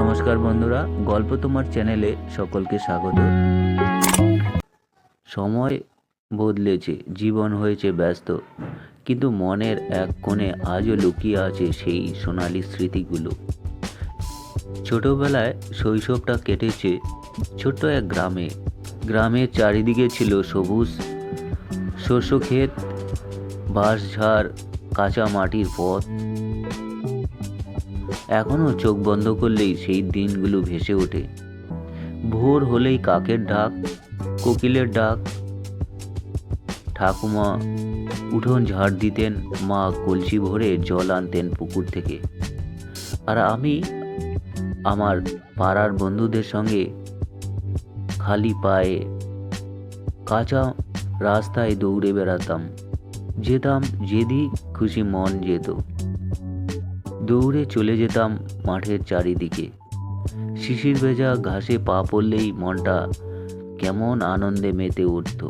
নমস্কার বন্ধুরা, গল্প তোমার চ্যানেলে সকলকে স্বাগত। সময় বদলেছে, জীবন হয়েছে ব্যস্ত, কিন্তু মনের এক কোণে আজও লুকিয়ে আছে সেই সোনালি স্মৃতিগুলো। ছোটবেলায় শৈশবটা কেটেছে ছোট্ট এক গ্রামে। গ্রামের চারিদিকে ছিল সবুজ শস্য ক্ষেত, বাঁশঝাড়, কাঁচা মাটির পথ। এখনও চোখ বন্ধ করলেই সেই দিনগুলো ভেসে ওঠে। ভোর হলেই কাকের ডাক, কোকিলের ডাক, ঠাকুমা উঠোন ঝাড় দিতেন, মা কলসি ভরে জল আনতেন পুকুর থেকে। আর আমি আমার পাড়ার বন্ধুদের সঙ্গে খালি পায়ে কাঁচা রাস্তায় দৌড়ে বেড়াতাম। যেতাম যেদিক খুশি মন যেত। দৌড়ে চলে যেতাম মাঠের চারিদিকে। শিশির ভেজা ঘাসে পা পড়লেই মনটা কেমন আনন্দে মেতে উঠত।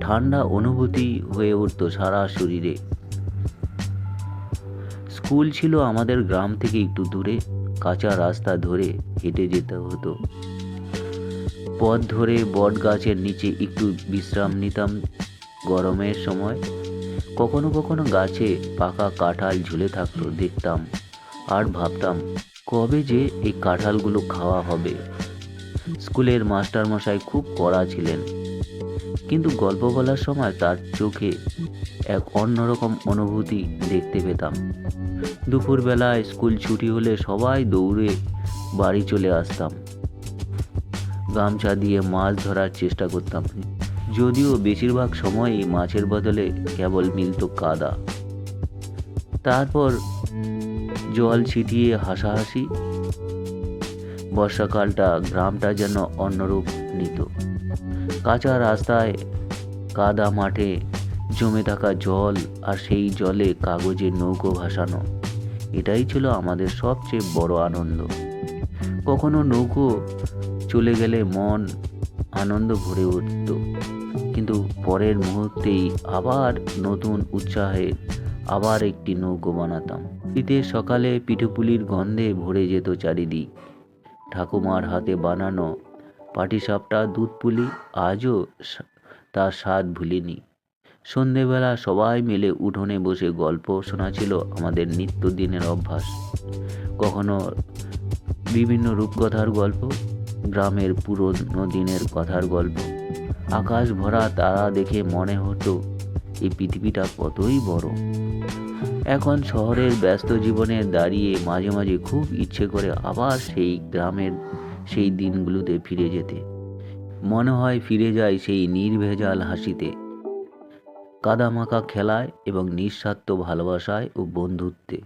ঠান্ডা অনুভূতি হয়ে উঠত সারা শরীরে। স্কুল ছিল আমাদের গ্রাম থেকে একটু দূরে। কাঁচা রাস্তা ধরে হেঁটে যেতে হতো। পথ ধরে বট গাছের নিচে একটু বিশ্রাম নিতাম গরমের সময়। কখনো কখনো গাছে পাকা কাঁঠাল ঝুলে থাকতো, দেখতাম আর ভাবতাম কবে যে এই কাঁঠালগুলো খাওয়া হবে। স্কুলের মাস্টারমশাই খুব কড়া ছিলেন, কিন্তু গল্প বলার সময় তার চোখে এক অন্যরকম অনুভূতি দেখতে পেতাম। দুপুরবেলায় স্কুল ছুটি হলে সবাই দৌড়ে বাড়ি চলে আসতাম। গামছা দিয়ে মাছ ধরার চেষ্টা করতাম, যদিও বেশিরভাগ সময়ই মাছের বদলে কেবল মিলত কাদা। তারপর জল ছিটিয়ে হাসাহাসি। বর্ষাকালটা গ্রামটা যেন অন্যরূপ নিত। কাঁচা রাস্তায়, কাদা মাঠে জমে থাকা জল, আর সেই জলে কাগজের নৌকো ভাসানো, এটাই ছিল আমাদের সবচেয়ে বড় আনন্দ। কখনো নৌকো চলে গেলে মন আনন্দ ভরে উঠত, কিন্তু পরের মুহূর্তেই আবার নতুন উৎসাহে আবার একটি নৌকো বানাতাম। শীতের সকালে পিঠেপুলির গন্ধে ভরে যেত চারিদিক। ঠাকুমার হাতে বানানো পাটিসাপটা, দুধ পুলি, আজও তার স্বাদ ভুলিনি। সন্ধেবেলা সবাই মিলে উঠোনে বসে গল্প শোনা ছিল আমাদের নিত্যদিনের অভ্যাস। কখনো বিভিন্ন রূপকথার গল্প, গ্রামের পুরনো দিনের কথার গল্প। আকাশ ভরা তারা দেখে মনে হতো এই পৃথিবীটা কতই বড়। এখন শহরের ব্যস্ত জীবনে দাঁড়িয়ে মাঝে মাঝে খুব ইচ্ছে করে আবার সেই গ্রামের সেই দিনগুলোতে ফিরে যেতে। মনে হয় ফিরে যায় সেই নির্ভেজাল হাসিতে, কাদামাখা খেলায় এবং নিঃস্বার্থ ভালোবাসায় ও বন্ধুত্বে।